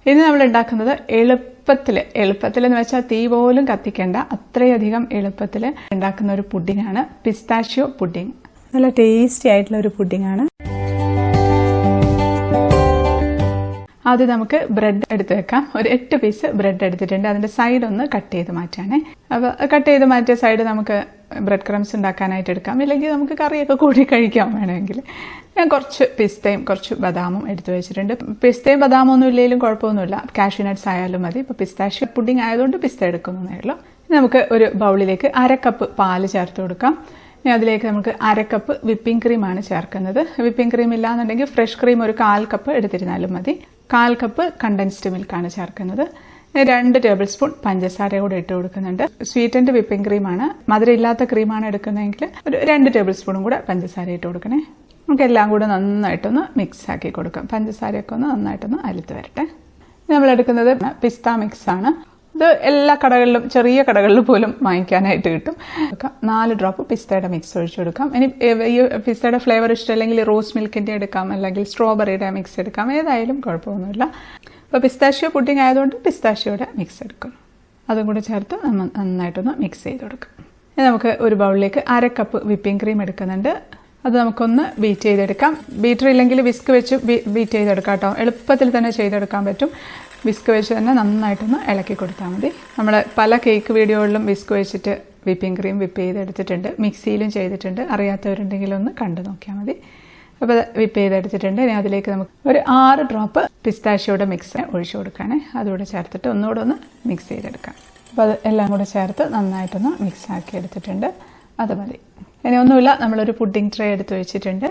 ഇനി നമ്മൾ ഉണ്ടാക്കുന്നത് എളുപ്പത്തിൽ എന്ന് വെച്ചാൽ തീ പോലും കത്തിക്കേണ്ട അത്രയധികം എളുപ്പത്തിൽ ഉണ്ടാക്കുന്ന ഒരു പുഡിംഗ് ആണ് പിസ്താഷ്യോ പുഡിംഗ്. നല്ല ടേസ്റ്റി ആയിട്ടുള്ള ഒരു പുഡിംഗ് ആണ്. ആദ്യം നമുക്ക് ബ്രെഡ് എടുത്ത് വെക്കാം. ഒരു 8 പീസ് ബ്രെഡ് എടുത്തിട്ടുണ്ട്. അതിന്റെ സൈഡ് ഒന്ന് കട്ട് ചെയ്ത് മാറ്റാനേ. അപ്പോൾ കട്ട് ചെയ്ത് മാറ്റിയ സൈഡ് നമുക്ക് ബ്രെഡ് ക്രംസ് ഉണ്ടാക്കാനായിട്ട് എടുക്കാം, ഇല്ലെങ്കിൽ നമുക്ക് കറിയൊക്കെ കൂടി കഴിക്കാം വേണമെങ്കിൽ. ഞാൻ കുറച്ച് പിസ്തയും കുറച്ച് ബദാമും എടുത്തു വെച്ചിട്ടുണ്ട്. പിസ്തയും ബദാമും ഒന്നും ഇല്ലെങ്കിലും കുഴപ്പമൊന്നുമില്ല, കാഷ്യൂ നട്ട്സ് ആയാലും മതി. ഇപ്പോൾ പിസ്താഷ്യോ പുഡിംഗ് ആയതുകൊണ്ട് പിസ്ത എടുക്കുന്നതേ ഉള്ളൂ. നമുക്ക് ഒരു ബൗളിലേക്ക് 1/2 കപ്പ് പാല് ചേർത്ത് കൊടുക്കാം. ഇനി അതിലേക്ക് നമുക്ക് 1/2 കപ്പ് വിപ്പിംഗ് ക്രീമാണ് ചേർക്കുന്നത്. വിപ്പിംഗ് ക്രീം ഇല്ലാന്നുണ്ടെങ്കിൽ ഫ്രഷ് ക്രീം ഒരു 1/4 കപ്പ് എടുത്തിരുന്നാലും മതി. 1/4 കപ്പ് കണ്ടൻസ്ഡ് മിൽക്കാണ് ചേർക്കുന്നത്. 2 ടേബിൾ സ്പൂൺ പഞ്ചസാര കൂടെ ഇട്ട് കൊടുക്കുന്നുണ്ട്. സ്വീറ്റൻഡ് വിപ്പിംഗ് ക്രീമാണ്. മധുരം ഇല്ലാത്ത ക്രീമാണ് എടുക്കുന്നതെങ്കിൽ ഒരു 2 ടേബിൾ സ്പൂണും കൂടെ പഞ്ചസാര ഇട്ട് കൊടുക്കണേ. നമുക്ക് എല്ലാം കൂടെ നന്നായിട്ടൊന്ന് മിക്സ് ആക്കി കൊടുക്കാം. പഞ്ചസാരയൊക്കെ ഒന്ന് നന്നായിട്ടൊന്ന് അലുത്ത് വരട്ടെ. നമ്മൾ എടുക്കുന്നത് പിസ്ത മിക്സ് ആണ്. ഇത് എല്ലാ കടകളിലും, ചെറിയ കടകളിൽ പോലും വാങ്ങിക്കാനായിട്ട് കിട്ടും. 4 ഡ്രോപ്പ് പിസ്തയുടെ മിക്സ് ഒഴിച്ചു കൊടുക്കാം. ഇനി ഈ പിസ്തയുടെ ഫ്ലേവർ ഇഷ്ടമല്ലെങ്കിൽ റോസ് മിൽക്കിന്റെ എടുക്കാം, അല്ലെങ്കിൽ സ്ട്രോബെറിയുടെ മിക്സ് എടുക്കാം, ഏതായാലും കുഴപ്പമൊന്നുമില്ല. അപ്പോൾ പിസ്താഷ്യോ പുഡിംഗ് ആയതുകൊണ്ട് പിസ്താഷ്യോയുടെ മിക്സ് എടുക്കും. അതും കൂടെ ചേർത്ത് നന്നായിട്ടൊന്ന് മിക്സ് ചെയ്ത് കൊടുക്കാം. ഇനി നമുക്ക് ഒരു ബൗളിലേക്ക് 1/2 കപ്പ് വിപ്പിംഗ് ക്രീം എടുക്കുന്നുണ്ട്. അത് നമുക്കൊന്ന് ബീറ്റ് ചെയ്തെടുക്കാം. ബീറ്റർ ഇല്ലെങ്കിൽ വിസ്ക് വെച്ച് ബീറ്റ് ചെയ്തെടുക്കാം കേട്ടോ. എളുപ്പത്തിൽ തന്നെ ചെയ്തെടുക്കാൻ പറ്റും. വിസ്ക് വെച്ച് തന്നെ നന്നായിട്ടൊന്ന് ഇളക്കി കൊടുത്താൽ മതി. നമ്മൾ പല കേക്ക് വീഡിയോകളിലും വിസ്ക് വെച്ചിട്ട് വിപ്പിംഗ് ക്രീം വിപ്പ് ചെയ്തെടുത്തിട്ടുണ്ട്, മിക്സിയിലും ചെയ്തിട്ടുണ്ട്. അറിയാത്തവരുണ്ടെങ്കിൽ ഒന്ന് കണ്ടു നോക്കിയാൽ മതി. അപ്പോൾ വിപ്പ് ചെയ്തെടുത്തിട്ടുണ്ട്. ഇനി അതിലേക്ക് നമുക്ക് ഒരു 6 ഡ്രോപ്പ് പിസ്താഷ്യോയുടെ മിക്സ് ഒഴിച്ചു കൊടുക്കുകയാണെ. അതുകൂടെ ചേർത്തിട്ട് ഒന്നുകൂടെ ഒന്ന് മിക്സ് ചെയ്തെടുക്കാം. അപ്പോൾ അത് എല്ലാം കൂടെ ചേർത്ത് നന്നായിട്ടൊന്ന് മിക്സ് ആക്കി എടുത്തിട്ടുണ്ട്. അത് മതി. ഇനി ഒന്നുമില്ല, നമ്മളൊരു പുഡിംഗ് ട്രേ എടുത്ത് വെച്ചിട്ടുണ്ട്.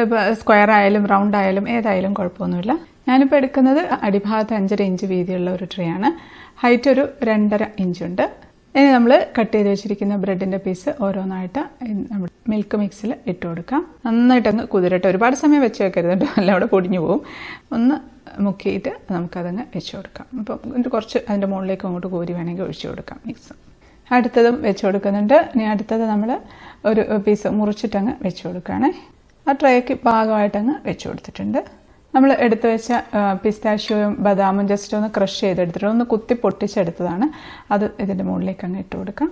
ഇപ്പോൾ സ്ക്വയർ ആയാലും റൗണ്ട് ആയാലും ഏതായാലും കുഴപ്പമൊന്നുമില്ല. ഞാനിപ്പോൾ എടുക്കുന്നത് അടിഭാഗത്ത് 5.5 ഇഞ്ച് വീതിയുള്ള ഒരു ട്രേ ആണ്. ഹൈറ്റ് ഒരു 2.5 ഇഞ്ചുണ്ട്. ഇനി നമ്മൾ കട്ട് ചെയ്ത് വെച്ചിരിക്കുന്ന ബ്രെഡിന്റെ പീസ് ഓരോന്നായിട്ട് നമ്മൾ മിൽക്ക് മിക്സിൽ ഇട്ട് കൊടുക്കാം. നന്നായിട്ടങ്ങ് കുതിരട്ടെ. ഒരുപാട് സമയം വെച്ച് വെക്കരുത് കേട്ടോ, എല്ലാം അവിടെ പൊടിഞ്ഞു പോകും. ഒന്ന് മുക്കിയിട്ട് നമുക്കതങ്ങ് വെച്ച് കൊടുക്കാം. അപ്പം കുറച്ച് അതിൻ്റെ മുകളിലേക്ക് അങ്ങോട്ട് കോരി വേണമെങ്കിൽ ഒഴിച്ചു കൊടുക്കാം മിക്സ്. അടുത്തതും വെച്ച് കൊടുക്കുന്നുണ്ട്. ഇനി അടുത്തത് നമ്മൾ ഒരു പീസ് മുറിച്ചിട്ടങ്ങ് വെച്ച് കൊടുക്കുകയാണേ. ആ ട്രേക്ക് ഭാഗമായിട്ടങ്ങ് വെച്ച് കൊടുത്തിട്ടുണ്ട്. നമ്മൾ എടുത്തു വെച്ച പിസ്താഷ്യോയും ബദാമും ജസ്റ്റ് ഒന്ന് ക്രഷ് ചെയ്തെടുത്തിട്ട് ഒന്ന് കുത്തി പൊട്ടിച്ചെടുത്തതാണ്. അത് ഇതിൻ്റെ മുകളിലേക്ക് അങ്ങ് ഇട്ട് കൊടുക്കാം.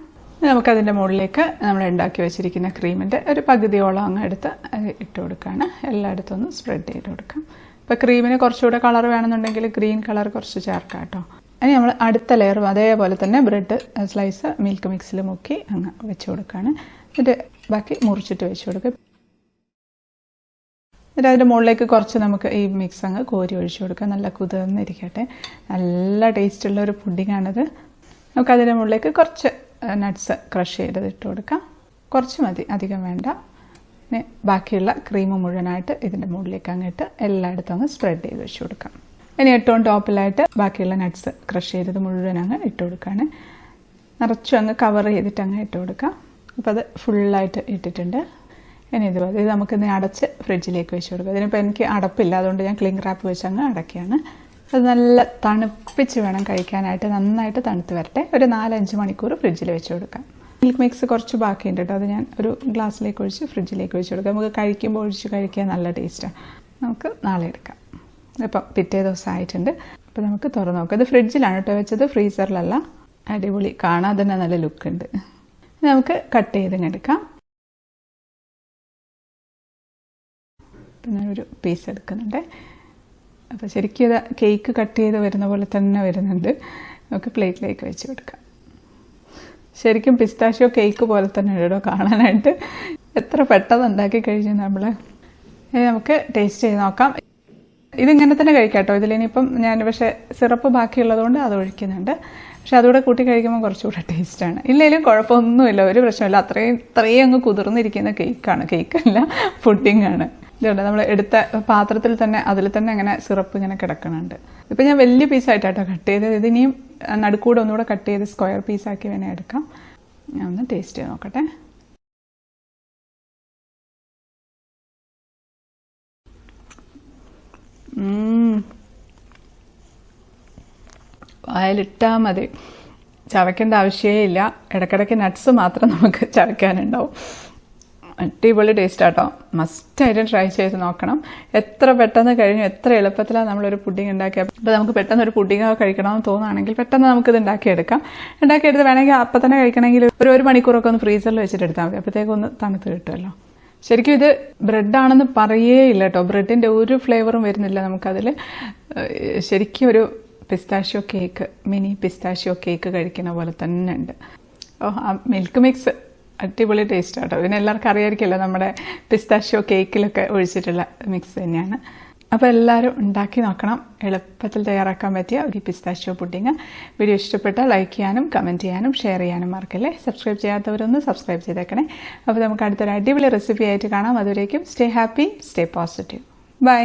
നമുക്കതിൻ്റെ മുകളിലേക്ക് നമ്മൾ ഉണ്ടാക്കി വെച്ചിരിക്കുന്ന ക്രീമിൻ്റെ ഒരു പകുതിയോളം അങ്ങ് എടുത്ത് ഇട്ട് കൊടുക്കുകയാണ്. എല്ലായിടത്തും ഒന്ന് സ്പ്രെഡ് ചെയ്ത് കൊടുക്കാം. ഇപ്പോൾ ക്രീമിന് കുറച്ചുകൂടെ കളർ വേണമെന്നുണ്ടെങ്കിൽ ഗ്രീൻ കളർ കുറച്ച് ചേർക്കാം കേട്ടോ. ഇനി നമ്മൾ അടുത്ത ലെയറും അതേപോലെ തന്നെ ബ്രെഡ് സ്ലൈസ് മിൽക്ക് മിക്സിൽ മുക്കി അങ്ങ് വെച്ച് കൊടുക്കുകയാണ്. എന്നിട്ട് ബാക്കി മുറിച്ചിട്ട് വെച്ച് കൊടുക്കുക. എന്നിട്ട് അതിൻ്റെ മുകളിലേക്ക് കുറച്ച് നമുക്ക് ഈ മിക്സ് അങ്ങ് കോരി ഒഴിച്ചു കൊടുക്കാം. നല്ല കുതിർന്നിരിക്കട്ടെ. നല്ല ടേസ്റ്റുള്ള ഒരു പുഡിങ്ങാണിത്. നമുക്കതിൻ്റെ മുകളിലേക്ക് കുറച്ച് നട്ട്സ് ക്രഷ് ചെയ്തത് ഇട്ട് കൊടുക്കാം. കുറച്ച് മതി, അധികം വേണ്ട. പിന്നെ ബാക്കിയുള്ള ക്രീം മുഴുവനായിട്ട് ഇതിൻ്റെ മുകളിലേക്ക് അങ്ങിട്ട് എല്ലായിടത്തും അങ്ങ് സ്പ്രെഡ് ചെയ്ത് വെച്ച് കൊടുക്കാം. ഇനി ഏറ്റവും ടോപ്പിലായിട്ട് ബാക്കിയുള്ള നട്ട്സ് ക്രഷ് ചെയ്തത് മുഴുവൻ അങ്ങ് ഇട്ട് കൊടുക്കുകയാണ്. നിറച്ചും അങ്ങ് കവർ ചെയ്തിട്ട് അങ്ങ് ഇട്ട് കൊടുക്കാം. അപ്പോൾ അത് ഫുള്ളായിട്ട് ഇട്ടിട്ടുണ്ട്. ഇനി ഇത് നമുക്കിന്ന് അടച്ച് ഫ്രിഡ്ജിലേക്ക് വെച്ച് കൊടുക്കാം. ഇതിനിപ്പോൾ എനിക്ക് അടപ്പില്ല, അതുകൊണ്ട് ഞാൻ ക്ലിംഗ് റാപ്പ് വെച്ച് അങ്ങ് അടയ്ക്കുകയാണ്. അത് നല്ല തണുപ്പിച്ച് വേണം കഴിക്കാനായിട്ട്. നന്നായിട്ട് തണുത്ത് വരട്ടെ. ഒരു 4-5 മണിക്കൂർ ഫ്രിഡ്ജിൽ വെച്ച് കൊടുക്കാം. മിൽക്ക് മിക്സ് കുറച്ച് ബാക്കിയുണ്ട് കേട്ടോ. അത് ഞാൻ ഒരു ഗ്ലാസ്സിലേക്ക് ഒഴിച്ച് ഫ്രിഡ്ജിലേക്ക് വെച്ച് കൊടുക്കാം. നമുക്ക് കഴിക്കുമ്പോൾ ഒഴിച്ച് കഴിക്കാൻ നല്ല ടേസ്റ്റാണ്. നമുക്ക് നാളെ എടുക്കാം. ഇപ്പം പിറ്റേ ദിവസം ആയിട്ടുണ്ട്. അപ്പോൾ നമുക്ക് തുറന്ന് നോക്കാം. ഇത് ഫ്രിഡ്ജിലാണ് കേട്ടോ വെച്ചത്, ഫ്രീസറിലല്ല. അടിപൊളി, കാണാൻ തന്നെ നല്ല ലുക്കുണ്ട്. നമുക്ക് കട്ട് ചെയ്തങ്ങെടുക്കാം. പിന്നെ ഒരു പീസ് എടുക്കുന്നുണ്ട്. അപ്പോൾ ശരിക്കും ഇത് കേക്ക് കട്ട് ചെയ്ത് വരുന്ന പോലെ തന്നെ വരുന്നുണ്ട്. നമുക്ക് പ്ലേറ്റിലേക്ക് വെച്ച് കൊടുക്കാം. ശരിക്കും പിസ്താഷ്യോ കേക്ക് പോലെ തന്നെ ഇടോ കാണാനായിട്ട്. എത്ര പെട്ടെന്ന് ഉണ്ടാക്കി കഴിഞ്ഞു നമ്മൾ. നമുക്ക് ടേസ്റ്റ് ചെയ്ത് നോക്കാം. ഇതിങ്ങനെ തന്നെ കഴിക്കാം കേട്ടോ. ഇതിലിനിയിപ്പം ഞാൻ പക്ഷേ സിറപ്പ് ബാക്കിയുള്ളതുകൊണ്ട് അത് ഒഴിക്കുന്നുണ്ട്. പക്ഷെ അതുകൂടെ കൂട്ടി കഴിക്കുമ്പോൾ കുറച്ചുകൂടെ ടേസ്റ്റാണ്. ഇല്ലെങ്കിലും കുഴപ്പമൊന്നുമില്ല, ഒരു പ്രശ്നമില്ല. അത്രയും അങ്ങ് കുതിർന്നിരിക്കുന്ന കേക്കാണ്. കേക്കല്ല, പുഡിങ്ങാണ്. ഇതുണ്ട് നമ്മൾ എടുത്ത പാത്രത്തിൽ തന്നെ അതിൽ തന്നെ അങ്ങനെ സിറപ്പ് ഇങ്ങനെ കിടക്കുന്നുണ്ട്. ഇപ്പം ഞാൻ വലിയ പീസായിട്ടാട്ടോ കട്ട് ചെയ്തത്. ഇതിനിയും നടുക്കൂടെ ഒന്നുകൂടെ കട്ട് ചെയ്ത് സ്ക്വയർ പീസാക്കി വേണേൽ എടുക്കാം. ഞാൻ ഒന്ന് ടേസ്റ്റ് ചെയ്ത് നോക്കട്ടെ. വായിലിട്ടാൽ മതി, ചവയ്ക്കേണ്ട ആവശ്യമേ ഇല്ല. ഇടയ്ക്കിടയ്ക്ക് നട്ട്സ് മാത്രം നമുക്ക് ചവയ്ക്കാനുണ്ടാവും. അടിപൊളി ടേസ്റ്റ് ആട്ടോ. മസ്റ്റായിട്ടും ട്രൈ ചെയ്ത് നോക്കണം. എത്ര പെട്ടെന്ന് കഴിഞ്ഞു, എത്ര എളുപ്പത്തിലാണ് നമ്മളൊരു പുഡിംഗ് ഉണ്ടാക്കിയത്. അപ്പോൾ നമുക്ക് പെട്ടെന്ന് ഒരു പുഡിംഗ് കഴിക്കണമെന്ന് തോന്നുകയാണെങ്കിൽ പെട്ടെന്ന് നമുക്കിത് ഉണ്ടാക്കിയെടുക്കാം. ഉണ്ടാക്കിയെടുത്ത് വേണമെങ്കിൽ അപ്പം തന്നെ കഴിക്കണമെങ്കിൽ ഒരു മണിക്കൂറൊക്കെ ഒന്ന് ഫ്രീസറിൽ വെച്ചിട്ട് എടുത്താൽ മതി. അപ്പോഴത്തേക്കും ഒന്ന് തണുത്ത് കിട്ടുമല്ലോ. ശരിക്കും ഇത് ബ്രെഡാണെന്ന് പറയേ ഇല്ല കേട്ടോ. ബ്രെഡിൻ്റെ ഒരു ഫ്ലേവറും വരുന്നില്ല നമുക്കതിൽ. ശരിക്കും ഒരു pistachio cake, mini pistachio cake കഴിക്കുന്ന പോലെ തന്നെ ഉണ്ട്. ആ മിൽക്ക് മിക്സ് അടിപൊളി ടേസ്റ്റ് ആട്ടോ. പിന്നെ എല്ലാവർക്കും അറിയായിരിക്കുമല്ലോ, നമ്മുടെ പിസ്താഷ്യോ കേക്കിലൊക്കെ ഒഴിച്ചിട്ടുള്ള മിക്സ് തന്നെയാണ്. അപ്പോൾ എല്ലാവരും ഉണ്ടാക്കി നോക്കണം. എളുപ്പത്തിൽ തയ്യാറാക്കാൻ പറ്റിയ ഒരു പിസ്താഷ്യോ പുഡിംഗ്. വീഡിയോ ഇഷ്ടപ്പെട്ടാൽ ലൈക്ക് ചെയ്യാനും കമൻറ്റ് ചെയ്യാനും ഷെയർ ചെയ്യാനും മറക്കല്ലേ. സബ്സ്ക്രൈബ് ചെയ്യാത്തവരൊന്ന് സബ്സ്ക്രൈബ് ചെയ്തേക്കണേ. അപ്പോൾ നമുക്ക് അടുത്തൊരു അടിപൊളി റെസിപ്പി ആയിട്ട് കാണാം. അതുവരേക്കും stay happy, stay positive. By.